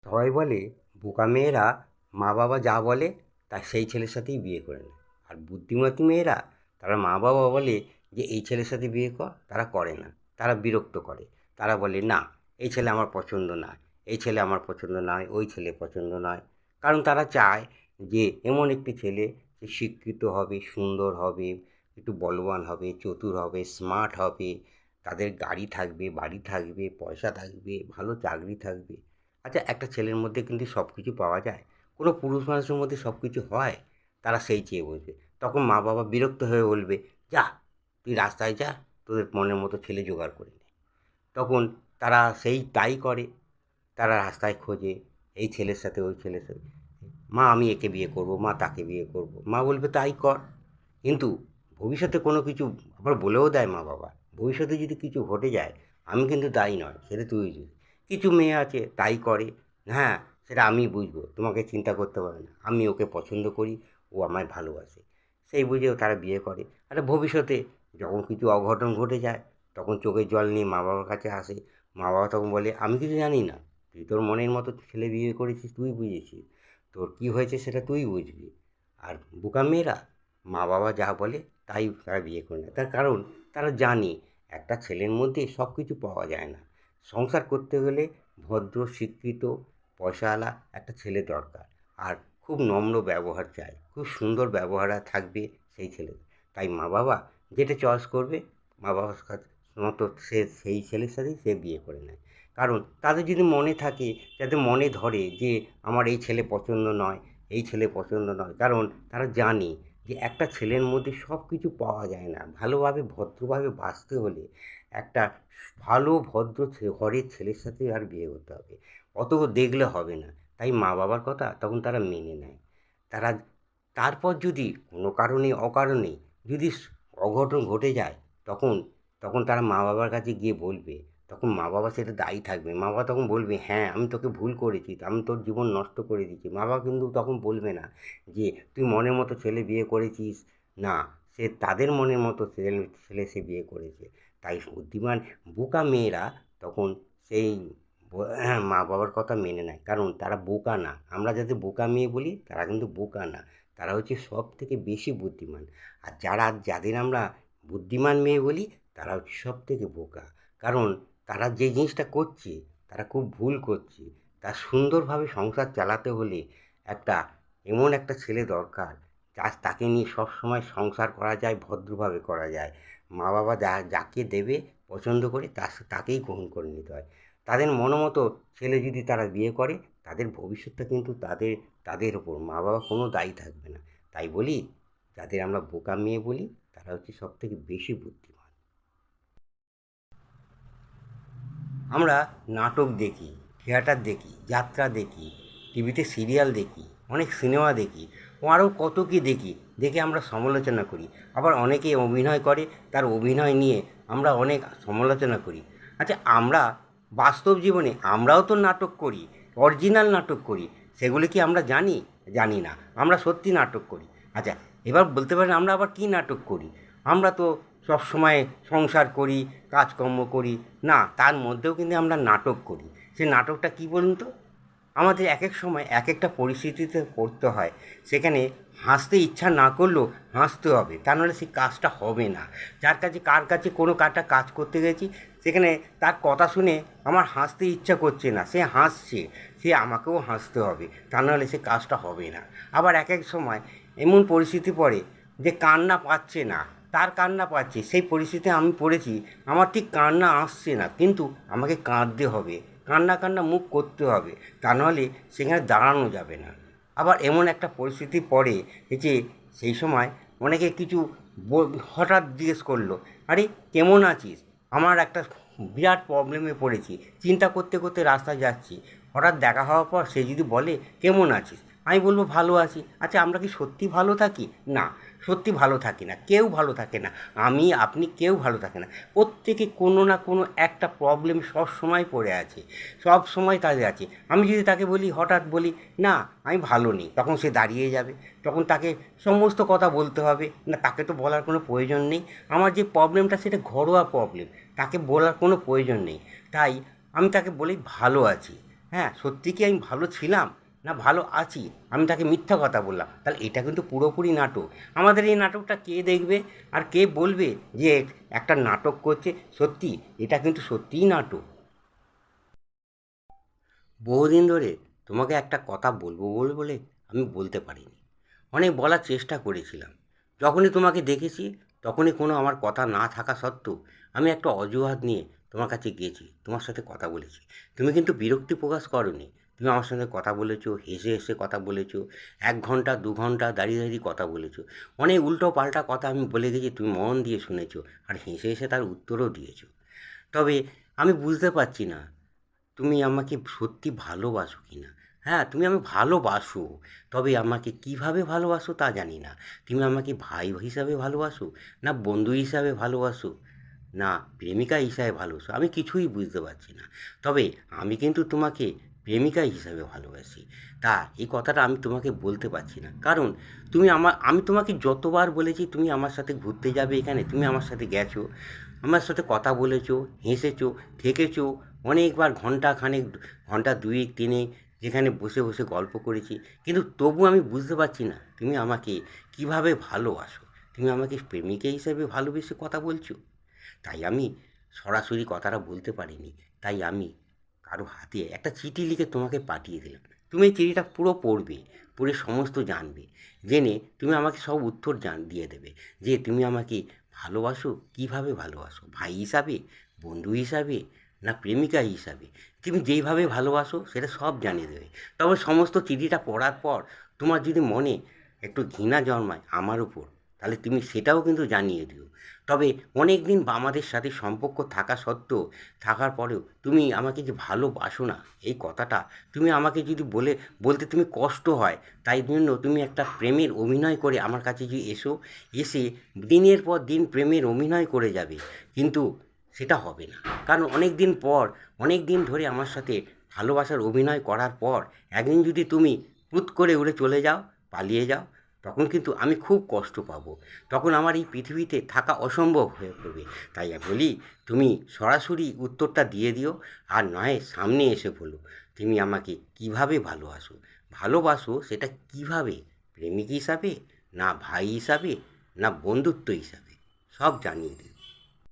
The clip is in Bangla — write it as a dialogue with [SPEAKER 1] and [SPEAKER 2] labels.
[SPEAKER 1] সবাই বলে বোকা মেয়েরা মা বাবা যা বলে তা সেই ছেলের সাথেই বিয়ে করে নেয়, আর বুদ্ধিমতী মেয়েরা তারা মা বাবা বলে যে এই ছেলের সাথে বিয়ে কর, তারা করে না। তারা বিরক্ত করে, তারা বলে না, এই ছেলে আমার পছন্দ নয়, এই ছেলে আমার পছন্দ নয়, ওই ছেলে পছন্দ নয়। কারণ তারা চায় যে এমন একটি ছেলে যে শিক্ষিত হবে, সুন্দর হবে, একটু বলবান হবে, চতুর হবে, স্মার্ট হবে, তাদের গাড়ি থাকবে, বাড়ি থাকবে, পয়সা থাকবে, ভালো চাকরি থাকবে। আচ্ছা, একটা ছেলের মধ্যে কিন্তু সব কিছু পাওয়া যায়? কোনো পুরুষ মানুষের মধ্যে সব কিছু হয়? তারা সেই চেয়ে বসবে। তখন মা বাবা বিরক্ত হয়ে বলবে, যা, তুই রাস্তায় যা, তোদের মনের মতো ছেলে জোগাড় করে নে। তখন তারা সেই তাই করে। তারা রাস্তায় খোঁজে, এই ছেলের সাথে ওই ছেলের সাথে, মা আমি একে বিয়ে করব, মা তাকে বিয়ে করব। মা বলবে তাই কর। কিন্তু ভবিষ্যতে কোনো কিছু আবার বলেও দেয় মা বাবা, ভবিষ্যতে যদি কিছু ঘটে যায় আমি কিন্তু দায়ী নয়, সেটা তুই বুঝবি। কিছু মেয়ে আছে তাই করে, হ্যাঁ সেটা আমি বুঝবো, তোমাকে চিন্তা করতে পারে না, আমি ওকে পছন্দ করি, ও আমায় ভালোবাসে, সেই বুঝেও তারা বিয়ে করে। আর ভবিষ্যতে যখন কিছু অঘটন ঘটে যায় তখন চোখের জল নিয়ে মা বাবার কাছে আসে। মা বাবা তখন বলে আমি কিছু জানি না, তুই তোর মনের মতো ছেলে বিয়ে করেছিস, তুই বুঝেছিস, তোর কী হয়েছে সেটা তুই বুঝবি। আর বোকা মেয়েরা মা বাবা যা বলে তাই তারা বিয়ে করে নেয়। তার কারণ তারা জানে একটা ছেলের মধ্যে সব কিছু পাওয়া যায় না। সংসার করতে হলে ভদ্র, শিক্ষিত, পয়সাওয়ালা একটা ছেলে দরকার। আর খুব নম্র ব্যবহার চাই, খুব সুন্দর ব্যবহার থাকবে সেই ছেলে। তাই মা বাবা যেটা চয়েস করবে, মা বাবার কাছে মতো সে সেই ছেলের সাথেই সে বিয়ে করে নেয়। কারণ তাদের যদি মনে থাকে, যাতে মনে ধরে যে আমার এই ছেলে পছন্দ নয়, এই ছেলে পছন্দ নয়, কারণ তারা জানে যে একটা ছেলের মধ্যে সব কিছু পাওয়া যায় না। ভালোভাবে ভদ্রভাবে বাঁচতে হলে একটা ভালো ভদ্র ঘরের ছেলের সাথে আর বিয়ে করতে হবে, অত দেখলে হবে না। তাই মা বাবার কথা তখন তারা মেনে নেয়। তারা তারপর যদি কোনো কারণে অকারণে যদি অঘটন ঘটে যায়, তখন তখন তারা মা বাবার কাছে গিয়ে বলবে। তখন মা বাবা সেটা দায়ী থাকবে। মা বাবা তখন বলবে হ্যাঁ আমি তোকে ভুল করেছি, আমি তোর জীবন নষ্ট করে দিয়েছি। মা বাবা কিন্তু তখন বলবে না যে তুই মনের মতো ছেলে বিয়ে করেছিস। না, সে তাদের মনের মতো ছেলে ছেলে সে বিয়ে করেছে। তাই বুদ্ধিমান বোকা মেয়েরা তখন সেই মা বাবার কথা মেনে নেয়, কারণ তারা বোকা না। আমরা যাদের বোকা মেয়ে বলি তারা কিন্তু বোকা না, তারা হচ্ছে সব থেকে বেশি বুদ্ধিমান। আর যাদের আমরা বুদ্ধিমান মেয়ে বলি তারা হচ্ছে সব থেকে বোকা। কারণ তারা যে জিনিসটা করছে তারা খুব ভুল করছে। তার সুন্দরভাবে সংসার চালাতে হলে একটা এমন একটা ছেলে দরকার তাকে নিয়ে সব সময় সংসার করা যায়, ভদ্রভাবে করা যায়। মা বাবা যাকে দেবে পছন্দ করে তাকেই গ্রহণ করে নিতে হয়। তাদের মনোমতো ছেলে যদি তারা বিয়ে করে, তাদের ভবিষ্যৎটা কিন্তু তাদের ওপর মা বাবা কোনো দায়ী থাকবে না। তাই বলি, যাদের আমরা বোকা মেয়ে বলি তারা হচ্ছে সব থেকে বেশি বুদ্ধিমান। আমরা নাটক দেখি, থিয়েটার দেখি, যাত্রা দেখি, টিভিতে সিরিয়াল দেখি, অনেক সিনেমা দেখি, ও আরও কত কী দেখি, দেখে আমরা সমালোচনা করি। আবার অনেকে অভিনয় করে, তার অভিনয় নিয়ে আমরা অনেক সমালোচনা করি। আচ্ছা, আমরা বাস্তব জীবনে আমরাও তো নাটক করি, অরিজিনাল নাটক করি, সেগুলি কি আমরা জানি? জানি না। আমরা সত্যি নাটক করি। আচ্ছা, এবার বলতে পারেন আমরা আবার কী নাটক করি? আমরা তো সবসময় সংসার করি, কাজকর্ম করি না, তার মধ্যেও কিন্তু আমরা নাটক করি। সেই নাটকটা কী বলুন তো? আমাদের এক এক সময় এক একটা পরিস্থিতিতে পড়তে হয়, সেখানে হাসতে ইচ্ছা না করলেও হাসতে হবে, তা নাহলে সেই কাজটা হবে না। কার কাছে কোনো কাজ করতে গেছি, সেখানে তার কথা শুনে আমার হাসতে ইচ্ছা করছে না, সে হাসছে, সে আমাকেও হাসতে হবে, তা নাহলে সে কাজটা হবে না। আবার এক এক সময় এমন পরিস্থিতি পড়ে যে কান্না পাচ্ছে না, তার কান্না পাচ্ছে, সেই পরিস্থিতিতে আমি পড়েছি, আমার ঠিক কান্না আসছে না, কিন্তু আমাকে কাঁদতে হবে, কান্না মুখ করতে হবে, তা নাহলে সেখানে দাঁড়ানো যাবে না। আবার এমন একটা পরিস্থিতি পড়ে যে সেই সময় অনেকে কিছু হঠাৎ জিজ্ঞেস করলো, আরে কেমন আছিস? আমার একটা বিরাট প্রবলেমে পড়েছি, চিন্তা করতে করতে রাস্তায় যাচ্ছি, হঠাৎ দেখা হওয়ার পর সে যদি বলে কেমন আছিস, আমি বলবো ভালো আছি। আচ্ছা, আমরা কি সত্যি ভালো থাকি? না, সত্যি ভালো থাকি না, কেউ ভালো থাকে না, আমি আপনি কেউ ভালো থাকে না। প্রত্যেকে কোনো না কোনো একটা প্রবলেম সব সময় পড়ে আছে, সব সময় তাদের আছে। আমি যদি তাকে বলি, হঠাৎ বলি না আমি ভালো নেই, তখন সে দাঁড়িয়ে যাবে, তখন তাকে সমস্ত কথা বলতে হবে না, তাকে তো বলার কোনো প্রয়োজন নেই। আমার যে প্রবলেমটা সেটা ঘরোয়া প্রবলেম, তাকে বলার কোনো প্রয়োজন নেই। তাই আমি তাকে বলি ভালো আছি। হ্যাঁ, সত্যি কি আমি ভালো ছিলাম না ভালো আছি, আমি তাকে মিথ্যা কথা বললাম, তাহলে এটা কিন্তু পুরোপুরি নাটক। আমাদের এই নাটকটা কে দেখবে আর কে বলবে যে একটা নাটক করছে? সত্যি এটা কিন্তু সত্যিই নাটক। বহুদিন ধরে তোমাকে একটা কথা বলবো বলবো বলে আমি বলতে পারিনি। অনেক বলার চেষ্টা করেছিলাম। যখনই তোমাকে দেখেছি তখনই কোনো আমার কথা না থাকা সত্ত্বেও আমি একটা অজুহাত নিয়ে তোমার কাছে গিয়েছি, তোমার সাথে কথা বলেছি। তুমি কিন্তু বিরক্তি প্রকাশ করোনি। তুমি আমার সঙ্গে কথা বলেছো, হেসে হেসে কথা বলেছো, 1 ঘন্টা 2 ঘন্টা দাঁড়িয়ে দাঁড়িয়ে কথা বলেছো। অনেক উল্টো পাল্টা কথা আমি বলে গেছি, তুমি মন দিয়ে শুনেছো আর হেসে হেসে তার উত্তরও দিয়েছো। তবে আমি বুঝতে পারছি না তুমি আমাকে সত্যি ভালোবাসো কি না। হ্যাঁ, তুমি আমাকে ভালোবাসো, তবে আমাকে কীভাবে ভালোবাসো তা জানি না। তুমি আমাকে ভাই হিসাবে ভালোবাসো, না বন্ধু হিসাবে ভালোবাসো, না প্রেমিকা হিসাবে ভালোবাসো, আমি কিছুই বুঝতে পারছি না। তবে আমি কিন্তু তোমাকে প্রেমিকা হিসাবে ভালোবাসি। তা এই কথাটা আমি তোমাকে বলতে পারছি না, কারণ আমি তোমাকে যতবার বলেছি তুমি আমার সাথে ঘুরতে যাবে এখানে, তুমি আমার সাথে গেছো, আমার সাথে কথা বলেছো, হেসেছো, থেকেছো, অনেকবার ঘন্টা খানেক, ঘন্টা 2-3 যেখানে বসে বসে গল্প করেছি, কিন্তু তবু আমি বুঝতে পারছি না তুমি আমাকে কীভাবে ভালোবাসো। তুমি আমাকে প্রেমিকা হিসেবে ভালোবেসে কথা বলছো। তাই আমি সরাসরি কথাটা বলতে পারিনি। তাই আমি কারো হাতে একটা চিঠি লিখে তোমাকে পাঠিয়ে দিলাম। তুমি এই চিঠিটা পুরো পড়বে, পড়ে সমস্ত জানবে, জেনে তুমি আমাকে সব উত্তর দিয়ে দেবে যে তুমি আমাকে ভালোবাসো, কীভাবে ভালোবাসো, ভাই হিসাবে, বন্ধু হিসাবে, না প্রেমিকা হিসাবে। তুমি যেইভাবে ভালোবাসো সেটা সব জানিয়ে দেবে। তবে সমস্ত চিঠিটা পড়ার পর তোমার যদি মনে একটু ঘৃণা জন্মায় আমার উপর, তাহলে তুমি সেটাও কিন্তু জানিয়ে দিও। তবে অনেক দিন আমাদের সাথে সম্পর্ক থাকা সত্ত্বেও, থাকার পরেও তুমি আমাকে যে ভালোবাসো না এই কথাটা তুমি আমাকে যদি বলতে তুমি কষ্ট হয়, তাই জন্য তুমি একটা প্রেমের অভিনয় করে আমার কাছে যদি এসে দিনের পর দিন প্রেমের অভিনয় করে যাবে, কিন্তু সেটা হবে না। কারণ অনেক দিন ধরে আমার সাথে ভালোবাসার অভিনয় করার পর একদিন যদি তুমি হুট করে উড়ে চলে যাও, পালিয়ে যাও, তখন কিন্তু আমি খুব কষ্ট পাবো। তখন আমার এই পৃথিবীতে থাকা অসম্ভব হয়ে পড়বে। তাই বলি, তুমি সরাসরি উত্তরটা দিয়ে দিও, আর নয় সামনে এসে বলো তুমি আমাকে কীভাবে ভালোবাসো। ভালোবাসো সেটা কীভাবে, প্রেমিক হিসাবে, না ভাই হিসাবে, না বন্ধুত্ব হিসাবে, সব জানিয়ে দিও।